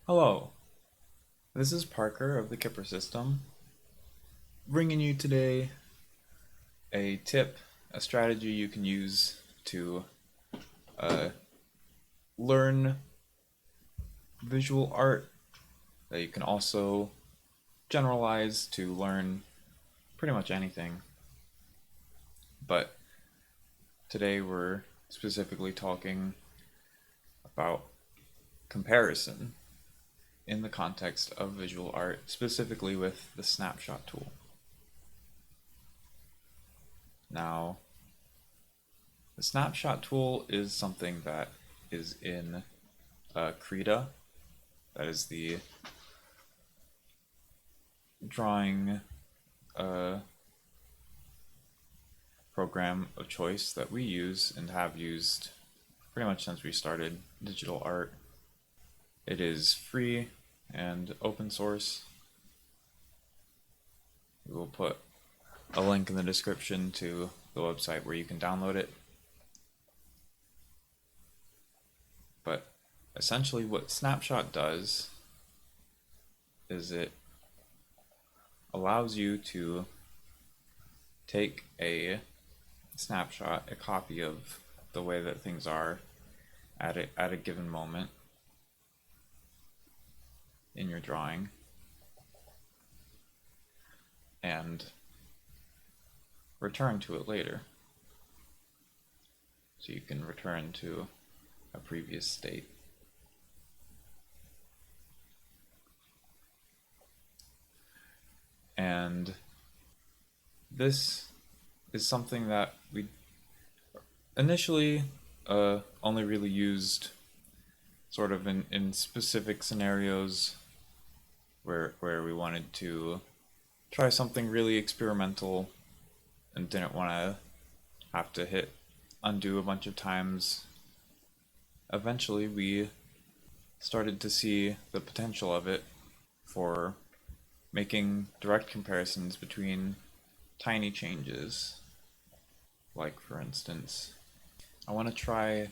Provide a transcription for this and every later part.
Hello, this is Parker of the Kipper system, bringing you today a tip, a strategy you can use to uh, learn visual art that you can also generalize to learn pretty much anything. But today we're specifically talking about comparison in the context of visual art, specifically with the snapshot tool. Now, the snapshot tool is something that is in Krita, that is the drawing program of choice that we use and have used pretty much since we started digital art. It is free and open source. We will put a link in the description to the website where you can download it. But essentially what Snapshot does is it allows you to take a snapshot, a copy of the way that things are at a given moment in your drawing, and return to it later. So you can return to a previous state. And this is something that we initially only really used sort of in specific scenarios where we wanted to try something really experimental and didn't want to have to hit undo a bunch of times. Eventually we started to see the potential of it for making direct comparisons between tiny changes. Like, for instance, I want to try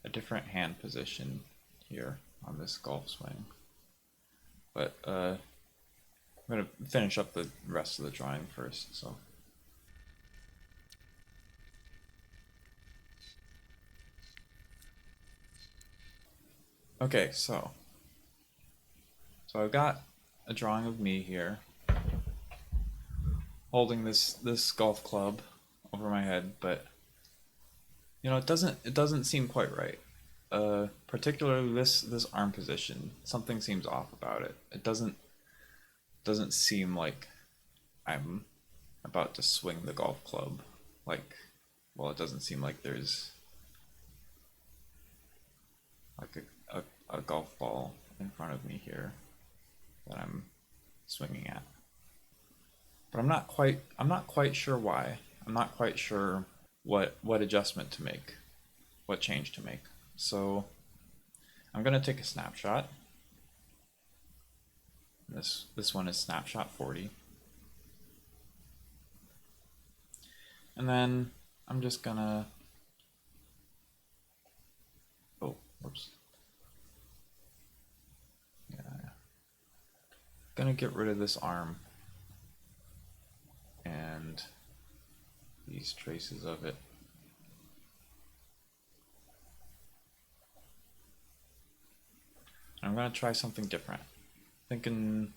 a different hand position here on this golf swing. But I'm going to finish up the rest of the drawing first. So, okay, so I've got a drawing of me here holding this golf club over my head, but it doesn't seem quite right. Particularly this arm position, something seems off about it. It doesn't seem like I'm about to swing the golf club. It doesn't seem like there's like a golf ball in front of me here that I'm swinging at. But I'm not quite sure why. I'm not quite sure what adjustment to make, what change to make. So I'm going to take a snapshot. This one is snapshot 40. And then I'm just gonna, oh, whoops. Yeah. Gonna get rid of this arm and these traces of it. I'm gonna try something different. Thinking,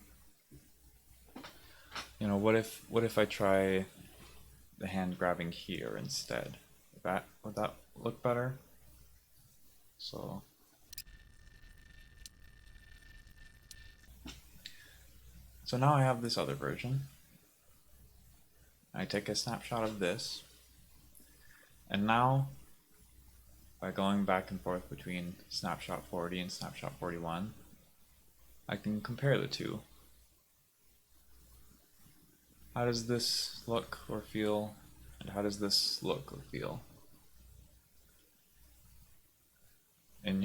what if I try the hand grabbing here instead? Would that look better? So now I have this other version. I take a snapshot of this, and now by going back and forth between snapshot 40 and snapshot 41, I can compare the two. How does this look or feel, and how does this look or feel? And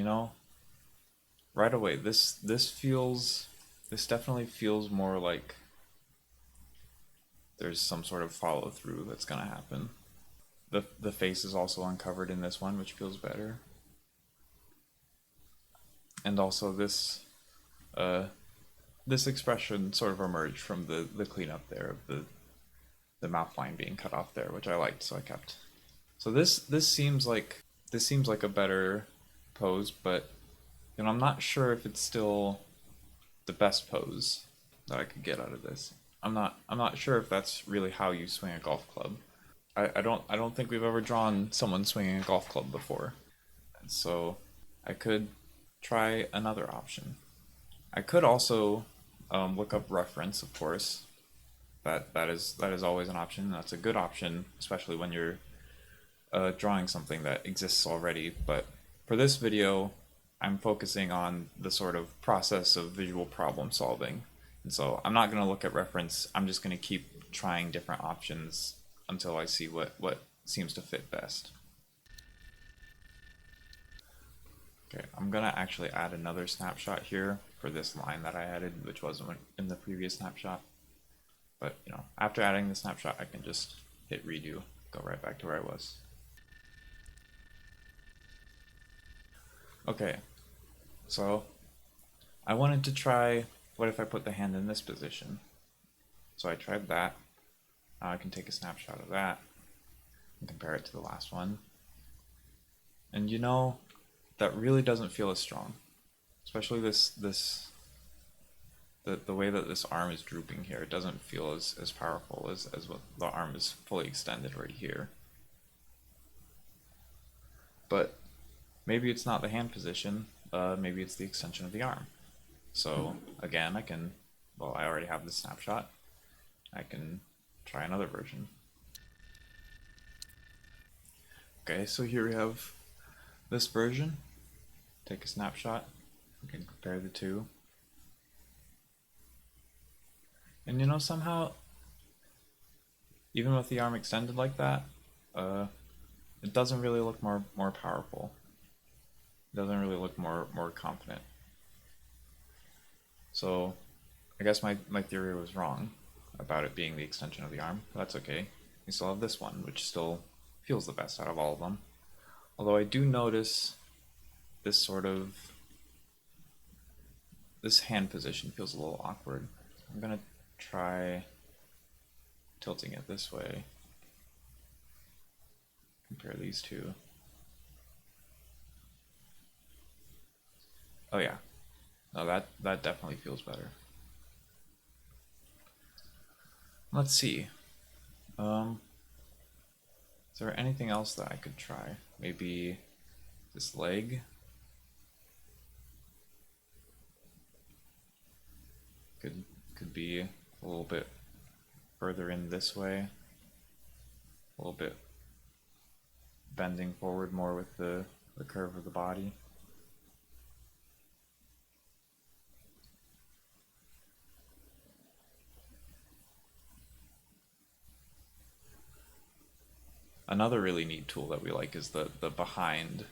right away, this definitely feels more like there's some sort of follow through that's gonna happen. The face is also uncovered in this one, which feels better. And also this this expression sort of emerged from the cleanup there of the mouth line being cut off there, which I liked, so I kept. So this seems like a better pose, but I'm not sure if it's still the best pose that I could get out of this. I'm not sure if that's really how you swing a golf club. I don't think we've ever drawn someone swinging a golf club before. And so I could try another option. I could also look up reference, of course. That is always an option. That's a good option, especially when you're drawing something that exists already. But for this video, I'm focusing on the sort of process of visual problem solving. And so I'm not going to look at reference. I'm just going to keep trying different options until I see what seems to fit best. Okay, I'm going to actually add another snapshot here for this line that I added, which wasn't in the previous snapshot. But, after adding the snapshot, I can just hit redo, go right back to where I was. Okay, so I wanted to try, what if I put the hand in this position? So I tried that. Now I can take a snapshot of that and compare it to the last one. And that really doesn't feel as strong, especially the way that this arm is drooping here. It doesn't feel as powerful as what the arm is fully extended right here. But maybe it's not the hand position, maybe it's the extension of the arm. So again, I already have the snapshot. I can try another version. Okay, so here we have this version. Take a snapshot, we can compare the two. And somehow, even with the arm extended like that, it doesn't really look more powerful. It doesn't really look more confident. So I guess my theory was wrong about it being the extension of the arm. But that's okay. We still have this one, which still feels the best out of all of them. Although I do notice this hand position feels a little awkward. I'm gonna try tilting it this way. Compare these two. Oh yeah. No, that definitely feels better. Let's see. Is there anything else that I could try? Maybe this leg? Could be a little bit further in this way. A little bit bending forward more with the curve of the body. Another really neat tool that we like is the behind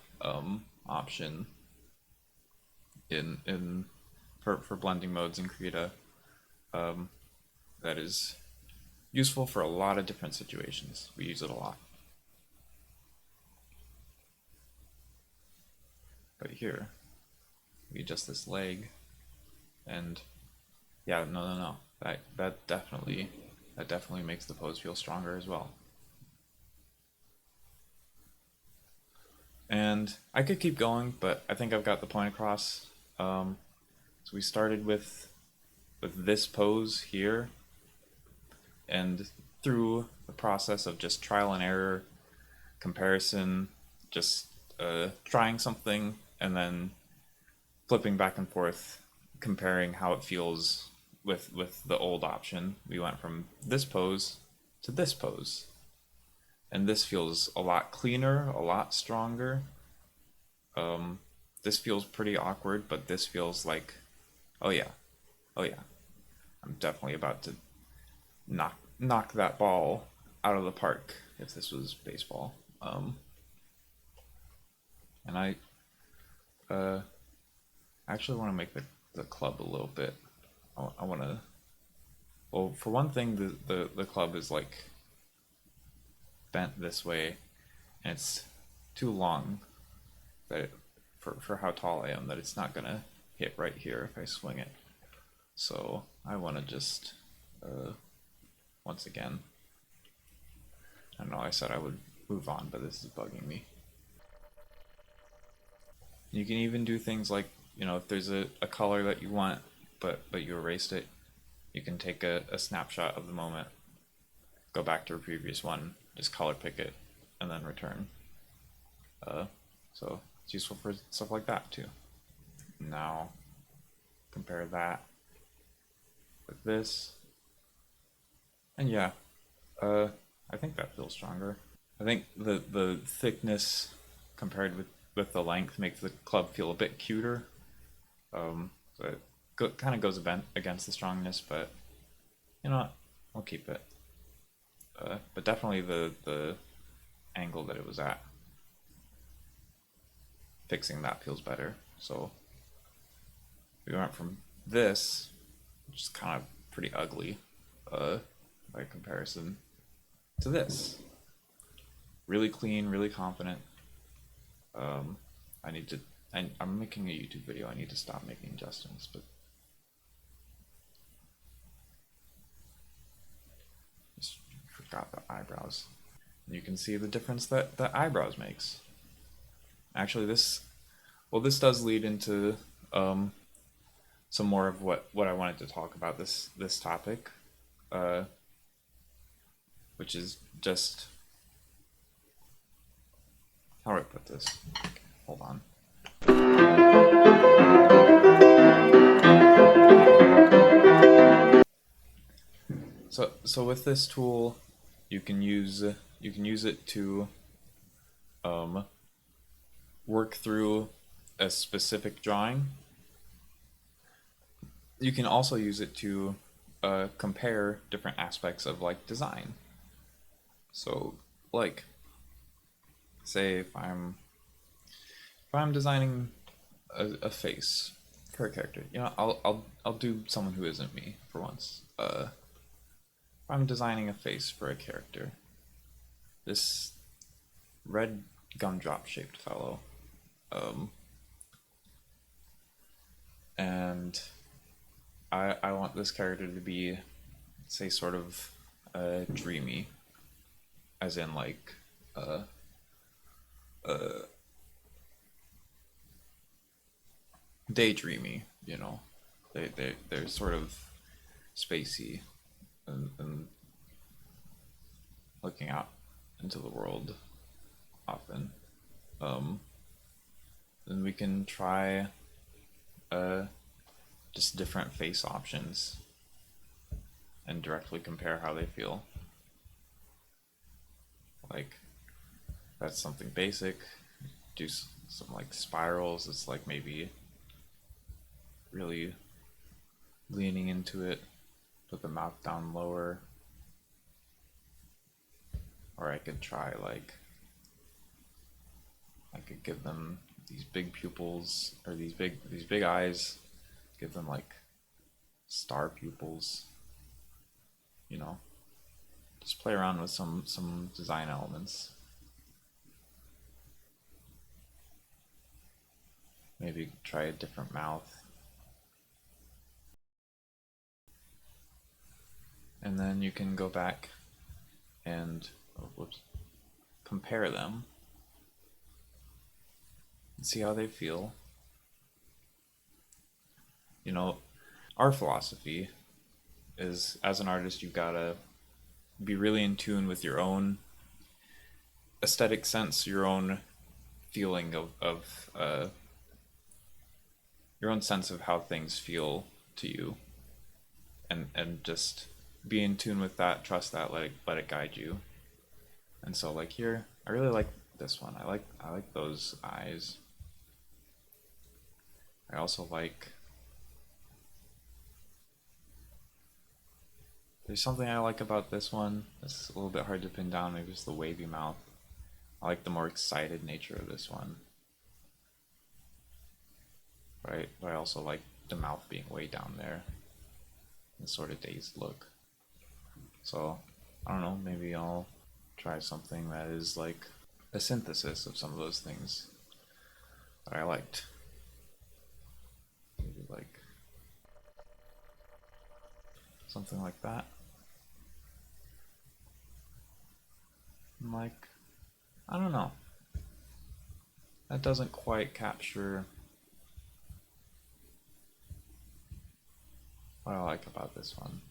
option for blending modes in Krita. That is useful for a lot of different situations. We use it a lot. But here, we adjust this leg, and yeah, no. That definitely makes the pose feel stronger as well. And I could keep going, but I think I've got the point across. So we started with this pose here, and through the process of just trial and error, comparison, just trying something and then flipping back and forth, comparing how it feels with the old option, we went from this pose to this pose. And this feels a lot cleaner, a lot stronger. This feels pretty awkward, but this feels like, oh yeah, I'm definitely about to knock that ball out of the park if this was baseball. And I actually want to make the club a little bit. I want to. Well, for one thing, the club is like bent this way, and it's too long that for how tall I am, that it's not gonna hit right here if I swing it. So I want to just, once again, I know I said I would move on, but this is bugging me. You can even do things like, if there's a color that you want, but you erased it, you can take a snapshot of the moment, go back to a previous one, just color pick it, and then return. So it's useful for stuff like that too. Now, compare that with this, and yeah, I think that feels stronger. I think the thickness compared with the length makes the club feel a bit cuter. So it kind of goes against the strongness, but you know what? I'll keep it. But definitely the angle that it was at, fixing that feels better. So we went from this, which is kind of pretty ugly, by comparison, to this. Really clean, really confident. I need to. I'm making a YouTube video. I need to stop making adjustments, but just forgot the eyebrows. You can see the difference that the eyebrows makes. Actually, this does lead into some more of what I wanted to talk about this topic, which is just how do I put this? Okay, hold on. So with this tool, you can use it to work through a specific drawing. You can also use it to compare different aspects of like design. So like, say if I'm designing a face for a character, I'll do someone who isn't me for once. If I'm designing a face for a character, this red gumdrop shaped fellow, and I want this character to be, say, sort of dreamy, as in like daydreamy. They're sort of spacey and looking out into the world often. Then we can try just different face options and directly compare how they feel. Like, that's something basic. Do some like spirals. It's like maybe really leaning into it, put the mouth down lower. Or I could try like, I could give them these big pupils or these big eyes, give them like star pupils. Just play around with some design elements. Maybe try a different mouth. And then you can go back and compare them and see how they feel. Our philosophy is, as an artist, you've got to be really in tune with your own aesthetic sense, your own feeling of your own sense of how things feel to you, and just be in tune with that, trust that, let it guide you. And so like here, I really like this one. I like those eyes. I also like, there's something I like about this one. It's a little bit hard to pin down, maybe it's the wavy mouth. I like the more excited nature of this one. Right? But I also like the mouth being way down there. And sort of dazed look. So, I don't know, maybe I'll try something that is like a synthesis of some of those things that I liked. something like that. Like, I don't know. That doesn't quite capture what I like about this one.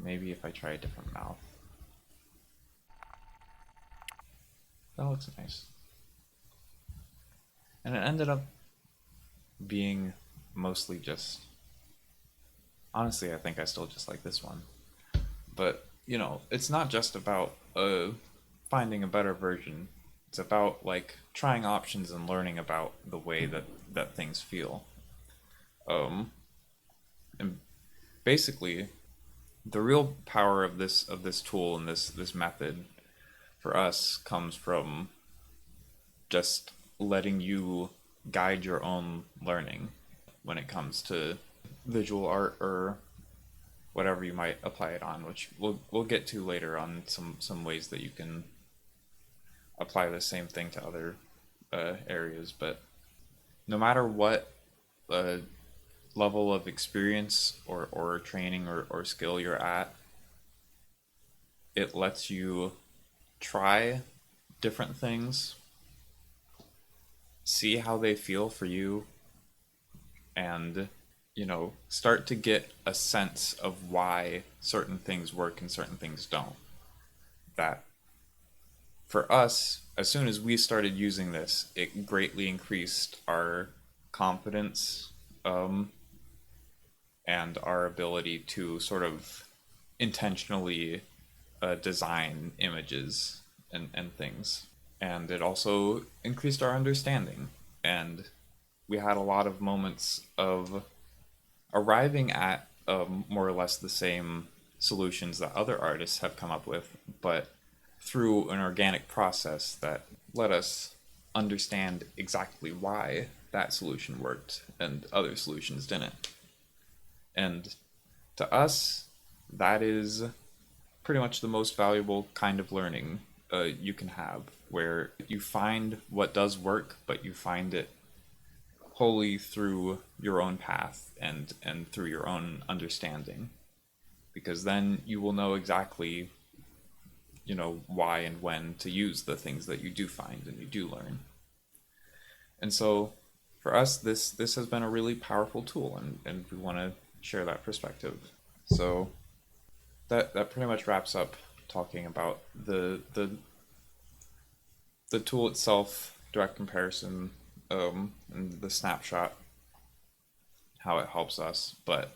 Maybe if I try a different mouth. That looks nice. And it ended up being mostly just... Honestly, I think I still just like this one. But, you know, it's not just about finding a better version. It's about, like, trying options and learning about the way that things feel. And basically, the real power of this tool and this method for us comes from just letting you guide your own learning when it comes to visual art or whatever you might apply it on, which we'll get to later on some ways that you can apply the same thing to other areas. But no matter what level of experience or training or skill you're at, it lets you try different things, see how they feel for you, and start to get a sense of why certain things work and certain things don't. That for us, as soon as we started using this, it greatly increased our confidence, and our ability to sort of intentionally design images and things. And it also increased our understanding. And we had a lot of moments of arriving at more or less the same solutions that other artists have come up with, but through an organic process that let us understand exactly why that solution worked and other solutions didn't. And to us, that is pretty much the most valuable kind of learning you can have, where you find what does work, but you find it wholly through your own path and through your own understanding. Because then you will know exactly, why and when to use the things that you do find and you do learn. And so for us, this has been a really powerful tool, and we want to share that perspective. So that pretty much wraps up talking about the tool itself, direct comparison, and the snapshot, how it helps us. But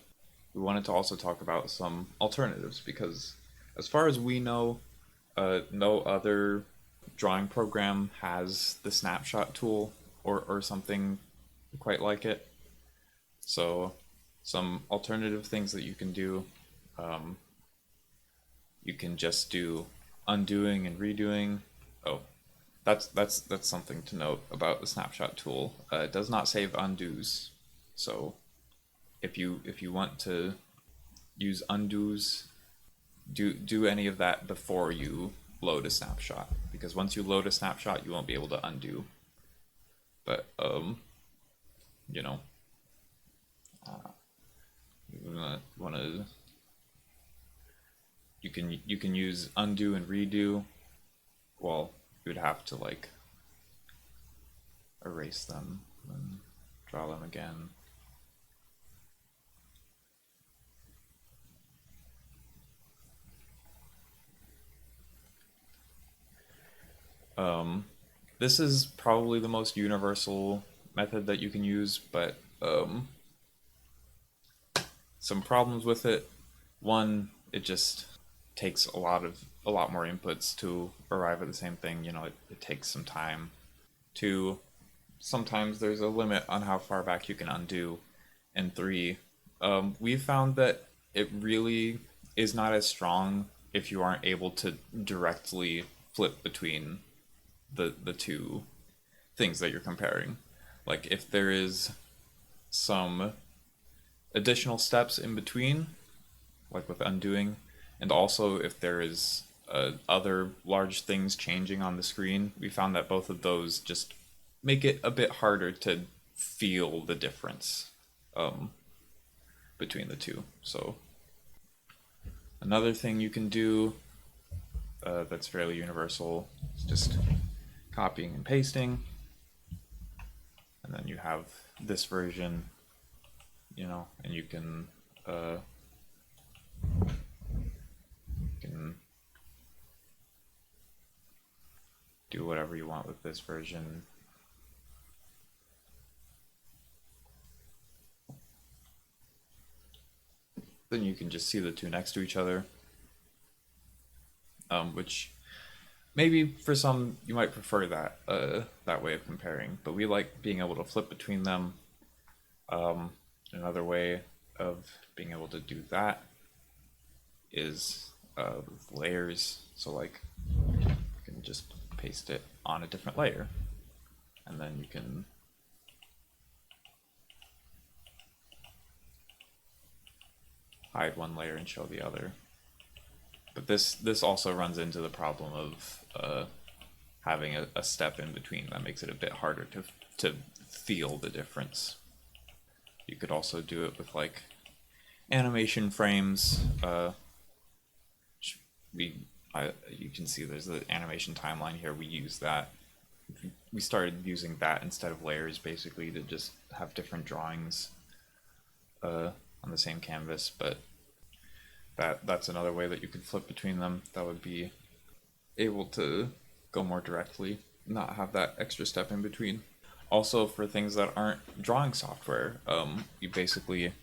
we wanted to also talk about some alternatives, because as far as we know, no other drawing program has the snapshot tool or something quite like it. So some alternative things that you can do, you can just do undoing and redoing. Oh, that's something to note about the snapshot tool. It does not save undos. So if you want to use undos, do any of that before you load a snapshot, because once you load a snapshot, you won't be able to undo. But you know, you want to you can use undo and redo. Well, you would have to like erase them and draw them again. This is probably the most universal method that you can use, but some problems with it. One, it just takes a lot more inputs to arrive at the same thing. It takes some time. Two, sometimes there's a limit on how far back you can undo. And three, we found that it really is not as strong if you aren't able to directly flip between the two things that you're comparing. Like if there is some additional steps in between, like with undoing, and also if there is other large things changing on the screen, we found that both of those just make it a bit harder to feel the difference. um, between the two. So another thing you can do that's fairly universal is just copying and pasting, and then you have this version, you know, and you can do whatever you want with this version. Then you can just see the two next to each other, which maybe for some you might prefer that way of comparing, but we like being able to flip between them. Another way of being able to do that is with layers. So like you can just paste it on a different layer, and then you can hide one layer and show the other. But this also runs into the problem of having a step in between that makes it a bit harder to feel the difference. You could also do it with like animation frames. You can see there's the animation timeline here. We use that. We started using that instead of layers, basically, to just have different drawings on the same canvas. But that's another way that you could flip between them. That would be able to go more directly, not have that extra step in between. Also, for things that aren't drawing software, we basically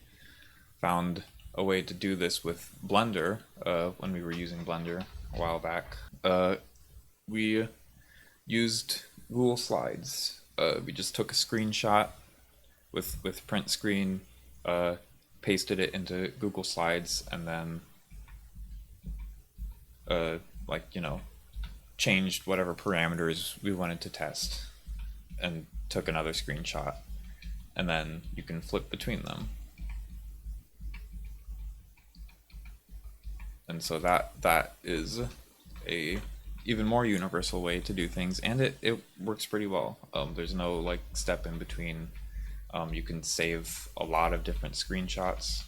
found a way to do this with Blender when we were using Blender a while back. We used Google Slides. We just took a screenshot with print screen, pasted it into Google Slides, and then changed whatever parameters we wanted to test, and took another screenshot, and then you can flip between them. And so that is a even more universal way to do things, and it works pretty well. There's no like step in between. You can save a lot of different screenshots.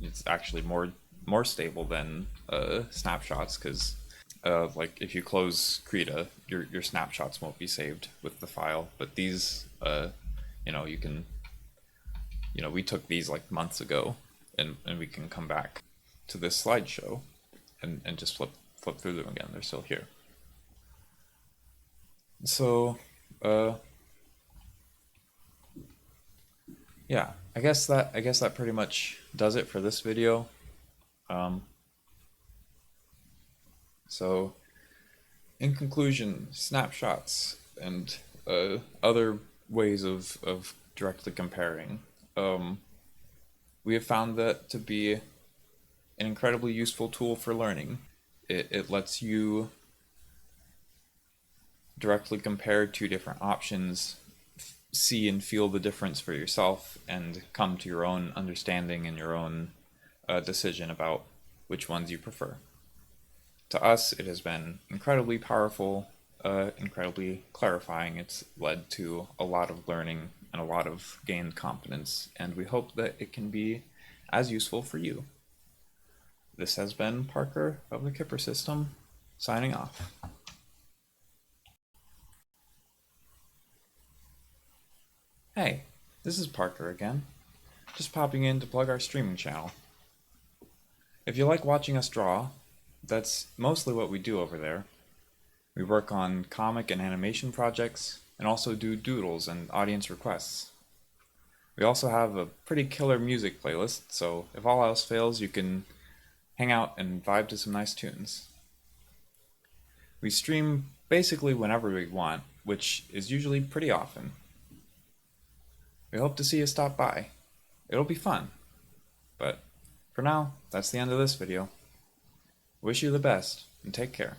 It's actually more stable than snapshots, because like if you close Krita, your snapshots won't be saved with the file. But these, you can, we took these like months ago, and we can come back to this slideshow and just flip through them again. They're still here. So yeah, I guess that pretty much does it for this video. So in conclusion, snapshots and other ways of directly comparing, we have found that to be an incredibly useful tool for learning. It lets you directly compare two different options, see and feel the difference for yourself, and come to your own understanding and your own decision about which ones you prefer. To us, it has been incredibly powerful, incredibly clarifying. It's led to a lot of learning and a lot of gained confidence, and we hope that it can be as useful for you. This has been Parker of the Kipper System, signing off. Hey, this is Parker again, just popping in to plug our streaming channel. If you like watching us draw, that's mostly what we do over there. We work on comic and animation projects, and also do doodles and audience requests. We also have a pretty killer music playlist, so if all else fails, you can hang out and vibe to some nice tunes. We stream basically whenever we want, which is usually pretty often. We hope to see you stop by. It'll be fun. But for now, that's the end of this video. Wish you the best, and take care.